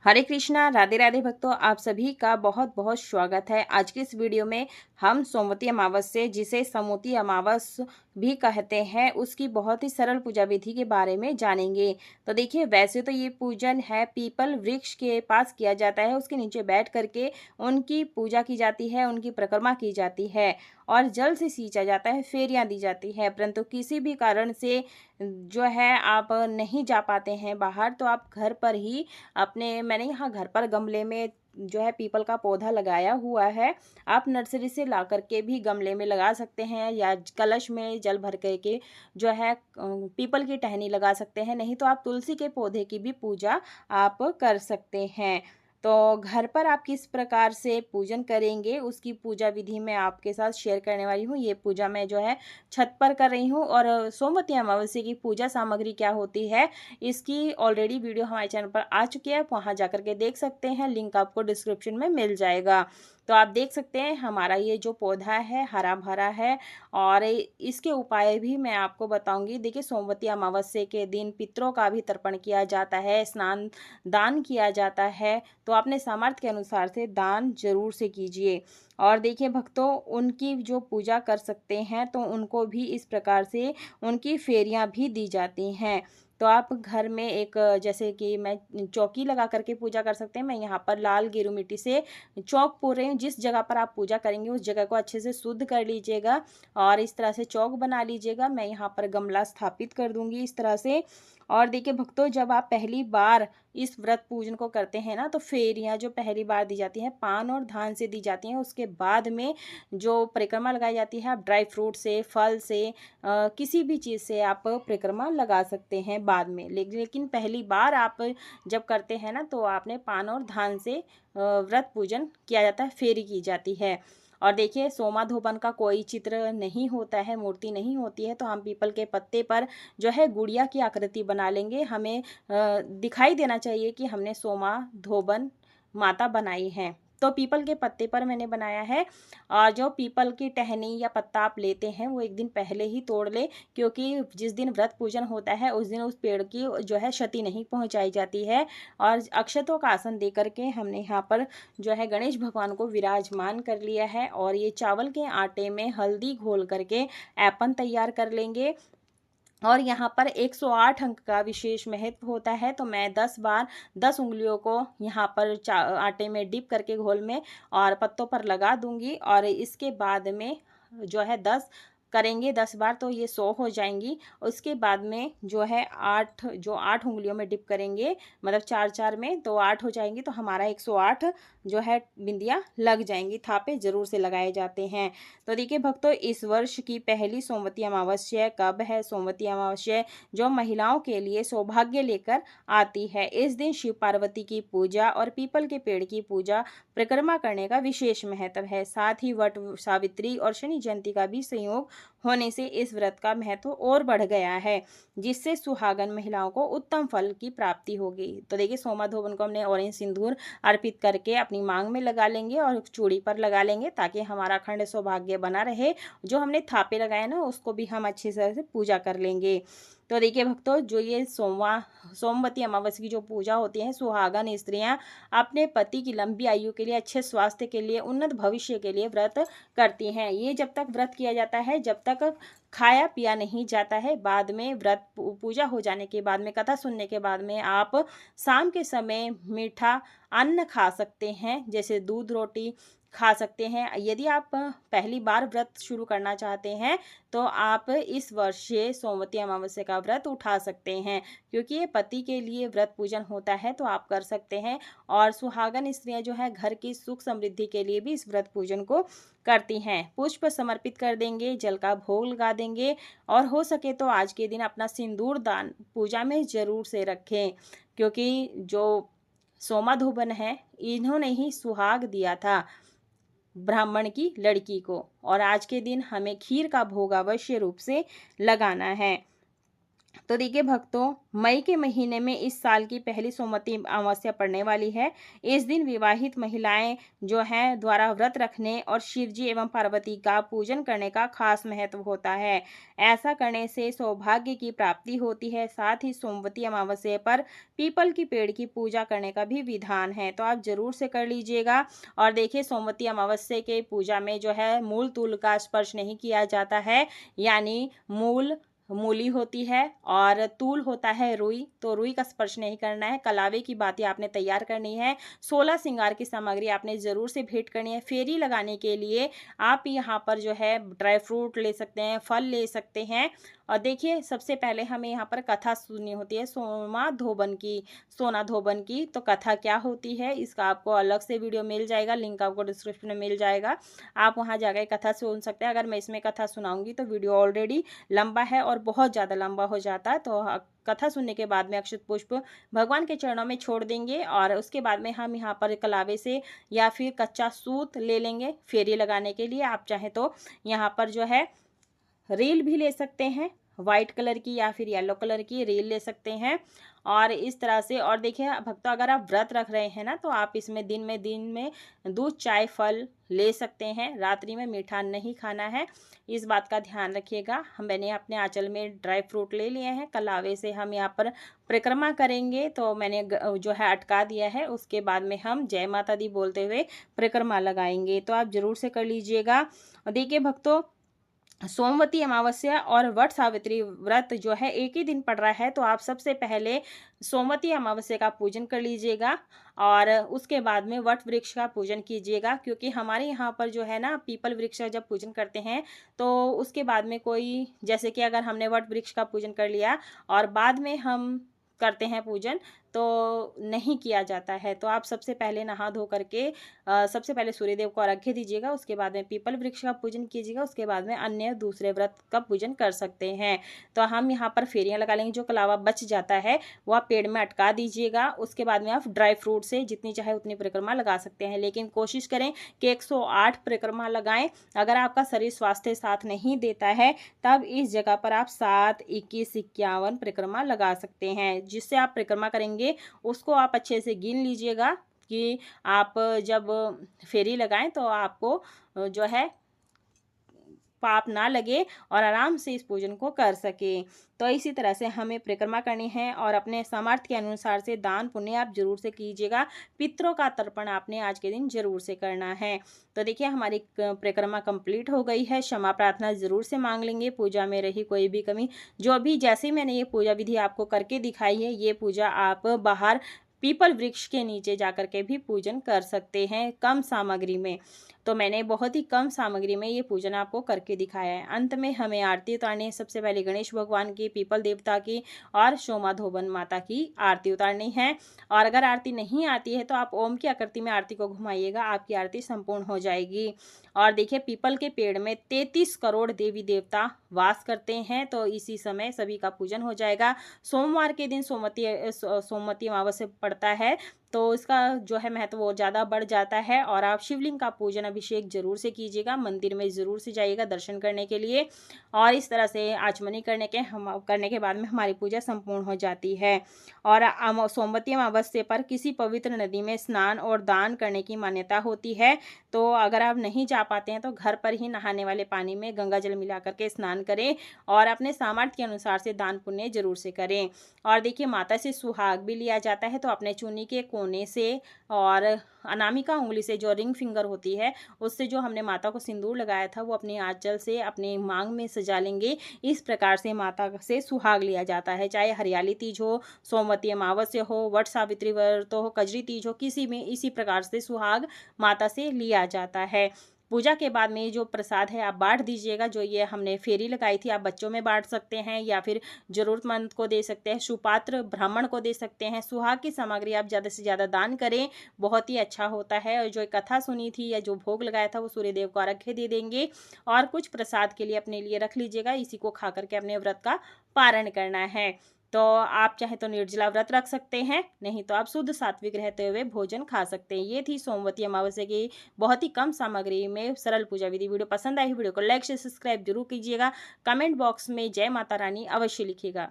हरे कृष्णा, राधे राधे भक्तों, आप सभी का बहुत बहुत स्वागत है। आज की इस वीडियो में हम सोमवती अमावस्या, जिसे समूती अमावस भी कहते हैं, उसकी बहुत ही सरल पूजा विधि के बारे में जानेंगे। तो देखिए, वैसे तो ये पूजन है पीपल वृक्ष के पास किया जाता है, उसके नीचे बैठ करके उनकी पूजा की जाती है, उनकी परिक्रमा की जाती है और जल से सींचा जाता है, फेरियां दी जाती है। परंतु किसी भी कारण से जो है आप नहीं जा पाते हैं बाहर, तो आप घर पर ही मैंने यहाँ घर पर गमले में जो है पीपल का पौधा लगाया हुआ है। आप नर्सरी से ला करके भी गमले में लगा सकते हैं या कलश में जल भर करके जो है पीपल की टहनी लगा सकते हैं। नहीं तो आप तुलसी के पौधे की भी पूजा आप कर सकते हैं। तो घर पर आप किस प्रकार से पूजन करेंगे, उसकी पूजा विधि मैं आपके साथ शेयर करने वाली हूँ। ये पूजा मैं जो है छत पर कर रही हूँ। और सोमवती अमावस्या की पूजा सामग्री क्या होती है, इसकी ऑलरेडी वीडियो हमारे चैनल पर आ चुकी है, आप वहाँ जा करके देख सकते हैं। लिंक आपको डिस्क्रिप्शन में मिल जाएगा। तो आप देख सकते हैं हमारा ये जो पौधा है हरा भरा है। और इसके उपाय भी मैं आपको बताऊंगी। देखिए, सोमवती अमावस्या के दिन पितरों का भी तर्पण किया जाता है, स्नान दान किया जाता है। तो अपने सामर्थ्य के अनुसार से दान जरूर से कीजिए। और देखिए भक्तों, उनकी जो पूजा कर सकते हैं तो उनको भी इस प्रकार से उनकी फेरियां भी दी जाती हैं। तो आप घर में एक जैसे कि मैं चौकी लगा करके पूजा कर सकते हैं। मैं यहाँ पर लाल गेरू मिट्टी से चौक पो रही हूँ। जिस जगह पर आप पूजा करेंगे उस जगह को अच्छे से शुद्ध कर लीजिएगा और इस तरह से चौक बना लीजिएगा। मैं यहाँ पर गमला स्थापित कर दूंगी इस तरह से। और देखिए भक्तों, जब आप पहली बार इस व्रत पूजन को करते हैं ना, तो फेरियां जो पहली बार दी जाती हैं पान और धान से दी जाती हैं। उसके बाद में जो परिक्रमा लगाई जाती है, आप ड्राई फ्रूट से, फल से, किसी भी चीज़ से आप परिक्रमा लगा सकते हैं बाद में। लेकिन पहली बार आप जब करते हैं ना, तो आपने पान और धान से व्रत पूजन किया जाता है, फेरी की जाती है। और देखिए, सोमा धोबन का कोई चित्र नहीं होता है, मूर्ति नहीं होती है, तो हम पीपल के पत्ते पर जो है गुड़िया की आकृति बना लेंगे। हमें दिखाई देना चाहिए कि हमने सोमा धोबन माता बनाई है। तो पीपल के पत्ते पर मैंने बनाया है। और जो पीपल की टहनी या पत्ता आप लेते हैं वो एक दिन पहले ही तोड़ ले, क्योंकि जिस दिन व्रत पूजन होता है उस दिन उस पेड़ की जो है क्षति नहीं पहुंचाई जाती है। और अक्षतों का आसन दे करके हमने यहाँ पर जो है गणेश भगवान को विराजमान कर लिया है। और ये चावल के आटे में हल्दी घोल करके ऐपन तैयार कर लेंगे। और यहाँ पर 108 अंक का विशेष महत्व होता है। तो मैं 10 बार 10 उंगलियों को यहाँ पर आटे में डिप करके घोल में और पत्तों पर लगा दूंगी। और इसके बाद में जो है 10 करेंगे, 10 बार तो ये 100 हो जाएंगी। उसके बाद में जो है 8 उंगलियों में डिप करेंगे, मतलब 4 4 में तो 8 हो जाएंगी। तो हमारा 108 जो है बिंदियाँ लग जाएंगी। थापे जरूर से लगाए जाते हैं। तो देखिए भक्तों, इस वर्ष की पहली सोमवती अमावस्या कब है? सोमवती अमावस्या जो महिलाओं के लिए सौभाग्य लेकर आती है। इस दिन शिव पार्वती की पूजा और पीपल के पेड़ की पूजा परिक्रमा करने का विशेष महत्व है। साथ ही वट सावित्री और शनि जयंती का भी संयोग होने से इस व्रत का महत्व और बढ़ गया है, जिससे सुहागन महिलाओं को उत्तम फल की प्राप्ति होगी। तो देखिए, सोमा धोबन को हमने ऑरेंज सिंदूर अर्पित करके अपनी मांग में लगा लेंगे और चूड़ी पर लगा लेंगे, ताकि हमारा अखंड सौभाग्य बना रहे। जो हमने थापे लगाए ना, उसको भी हम अच्छी तरह से पूजा कर लेंगे। तो देखिए भक्तों, जो ये सोमवती अमावस्या की जो पूजा होती है, सुहागन स्त्रियां अपने पति की लंबी आयु के लिए, अच्छे स्वास्थ्य के लिए, उन्नत भविष्य के लिए व्रत करती हैं। ये जब तक व्रत किया जाता है, जब तक खाया पिया नहीं जाता है। बाद में व्रत पूजा हो जाने के बाद में, कथा सुनने के बाद में आप शाम के समय मीठा अन्न खा सकते हैं, जैसे दूध रोटी खा सकते हैं। यदि आप पहली बार व्रत शुरू करना चाहते हैं तो आप इस वर्ष से सोमवती अमावस्या का व्रत उठा सकते हैं, क्योंकि ये पति के लिए व्रत पूजन होता है, तो आप कर सकते हैं। और सुहागन स्त्रियां जो है घर की सुख समृद्धि के लिए भी इस व्रत पूजन को करती हैं। पुष्प समर्पित कर देंगे, जल का भोग लगा देंगे। और हो सके तो आज के दिन अपना सिंदूर दान पूजा में जरूर से रखें, क्योंकि जो सोमा धोबन है, इन्होंने ही सुहाग दिया था ब्राह्मण की लड़की को। और आज के दिन हमें खीर का भोग अवश्य रूप से लगाना है। तो देखिए भक्तों, मई के महीने में इस साल की पहली सोमवती अमावस्या पड़ने वाली है। इस दिन विवाहित महिलाएं जो हैं द्वारा व्रत रखने और शिव जी एवं पार्वती का पूजन करने का खास महत्व होता है। ऐसा करने से सौभाग्य की प्राप्ति होती है। साथ ही सोमवती अमावस्या पर पीपल की पेड़ की पूजा करने का भी विधान है, तो आप जरूर से कर लीजिएगा। और देखिए, सोमवती अमावस्या के पूजा में जो है मूल तूल का स्पर्श नहीं किया जाता है, यानी मूली होती है और तूल होता है रुई, तो रुई का स्पर्श नहीं करना है। कलावे की बातें आपने तैयार करनी है। 16 श्रृंगार की सामग्री आपने ज़रूर से भेंट करनी है। फेरी लगाने के लिए आप यहाँ पर जो है ड्राई फ्रूट ले सकते हैं, फल ले सकते हैं। और देखिए, सबसे पहले हमें यहाँ पर कथा सुननी होती है सोना धोबन की। तो कथा क्या होती है इसका आपको अलग से वीडियो मिल जाएगा, लिंक आपको डिस्क्रिप्शन में मिल जाएगा, आप वहाँ जाकर कथा सुन सकते हैं। अगर मैं इसमें कथा सुनाऊंगी तो वीडियो ऑलरेडी लंबा है और बहुत ज़्यादा लंबा हो जाता है, तो कथा सुनने के बाद में अक्षत पुष्प भगवान के चरणों में छोड़ देंगे और उसके बाद में हम यहाँ पर कलावे से या फिर कच्चा सूत ले लेंगे फेरी लगाने के लिए। आप चाहें तो यहाँ पर जो है रील भी ले सकते हैं, वाइट कलर की या फिर येलो कलर की रील ले सकते हैं। और इस तरह से, और देखिए भक्तों, अगर आप व्रत रख रहे हैं ना, तो आप इसमें दिन में दूध चाय फल ले सकते हैं। रात्रि में मीठा नहीं खाना है, इस बात का ध्यान रखिएगा। मैंने अपने आंचल में ड्राई फ्रूट ले लिए हैं। कलावे से हम यहाँ पर परिक्रमा करेंगे, तो मैंने जो है अटका दिया है। उसके बाद में हम जय माता दी बोलते हुए परिक्रमा लगाएंगे, तो आप जरूर से कर लीजिएगा। देखिए भक्तों, सोमवती अमावस्या और वट सावित्री व्रत जो है एक ही दिन पड़ रहा है, तो आप सबसे पहले सोमवती अमावस्या का पूजन कर लीजिएगा और उसके बाद में वट वृक्ष का पूजन कीजिएगा। क्योंकि हमारे यहाँ पर जो है ना, पीपल वृक्ष का जब पूजन करते हैं तो उसके बाद में कोई, जैसे कि अगर हमने वट वृक्ष का पूजन कर लिया और बाद में हम करते हैं पूजन, तो नहीं किया जाता है। तो आप सबसे पहले नहा धो करके सबसे पहले सूर्यदेव को अर्घ्य दीजिएगा, उसके बाद में पीपल वृक्ष का पूजन कीजिएगा, उसके बाद में अन्य दूसरे व्रत का पूजन कर सकते हैं। तो हम यहाँ पर फेरियां लगा लेंगे। जो कलावा बच जाता है वो आप पेड़ में अटका दीजिएगा। उसके बाद में आप ड्राई फ्रूट से जितनी चाहे उतनी परिक्रमा लगा सकते हैं, लेकिन कोशिश करें कि 108 परिक्रमा लगाएं। अगर आपका शरीर स्वास्थ्य साथ नहीं देता है तब इस जगह पर आप 7, 21, 51 परिक्रमा लगा सकते हैं। जिससे आप परिक्रमा करेंगे उसको आप अच्छे से गिन लीजिएगा कि आप जब फेरी लगाएं तो आपको जो है पाप ना लगे और आराम से इस पूजन को कर सके। तो इसी तरह से हमें परिक्रमा करनी है और अपने सामर्थ्य के अनुसार से दान पुण्य आप जरूर से कीजिएगा। पितरों का तर्पण आपने आज के दिन जरूर से करना है। तो देखिए, हमारी परिक्रमा कंप्लीट हो गई है। क्षमा प्रार्थना जरूर से मांग लेंगे। पूजा में रही कोई भी कमी, जो भी जैसे मैंने ये पूजा विधि आपको करके दिखाई है, ये पूजा आप बाहर पीपल वृक्ष के नीचे जाकर के भी पूजन कर सकते हैं कम सामग्री में। तो मैंने बहुत ही कम सामग्री में ये पूजन आपको करके दिखाया है। अंत में हमें आरती उतारनी है। सबसे पहले गणेश भगवान की, पीपल देवता की और सोमा धोबन माता की आरती उतारनी है। और अगर आरती नहीं आती है तो आप ओम की आकृति में आरती को घुमाइएगा, आपकी आरती संपूर्ण हो जाएगी। और देखिए, पीपल के पेड़ में 33 करोड़ देवी देवता वास करते हैं, तो इसी समय सभी का पूजन हो जाएगा। सोमवार के दिन सोमवती अमावस्या पड़ता है, तो इसका जो है महत्व वो ज़्यादा बढ़ जाता है। और आप शिवलिंग का पूजन अभिषेक जरूर से कीजिएगा, मंदिर में ज़रूर से जाइएगा दर्शन करने के लिए। और इस तरह से आचमनी करने के बाद में हमारी पूजा संपूर्ण हो जाती है। और सोमवती अमावस्या पर किसी पवित्र नदी में स्नान और दान करने की मान्यता होती है। तो अगर आप नहीं जा पाते हैं तो घर पर ही नहाने वाले पानी में गंगा जल मिला करके स्नान करें और अपने सामर्थ्य के अनुसार से दान पुण्य जरूर से करें। और देखिए, माता से सुहाग भी लिया जाता है, तो अपने चुन्नी के कोने से और अनामिका उंगली से, जो रिंग फिंगर होती है, उससे जो हमने माता को सिंदूर लगाया था वो अपने आंचल से अपने मांग में सजा लेंगे। इस प्रकार से माता से सुहाग लिया जाता है। चाहे हरियाली तीज हो, सोमवती अमावस्या हो, वट सावित्री व्रत हो, कजरी तीज हो, किसी में इसी प्रकार से सुहाग माता से लिया जाता है। पूजा के बाद में जो प्रसाद है आप बांट दीजिएगा। जो ये हमने फेरी लगाई थी, आप बच्चों में बांट सकते हैं या फिर जरूरतमंद को दे सकते हैं, सुपात्र ब्राह्मण को दे सकते हैं। सुहाग की सामग्री आप ज़्यादा से ज़्यादा दान करें, बहुत ही अच्छा होता है। और जो कथा सुनी थी या जो भोग लगाया था वो सूर्यदेव को अर्घ्य दे देंगे और कुछ प्रसाद के लिए अपने लिए रख लीजिएगा। इसी को खा करके अपने व्रत का पारण करना है। तो आप चाहे तो निर्जला व्रत रख सकते हैं, नहीं तो आप शुद्ध सात्विक रहते हुए भोजन खा सकते हैं। ये थी सोमवती अमावस्या की बहुत ही कम सामग्री में सरल पूजा विधि। वीडियो पसंद आई, वीडियो को लाइक से सब्सक्राइब जरूर कीजिएगा। कमेंट बॉक्स में जय माता रानी अवश्य लिखिएगा।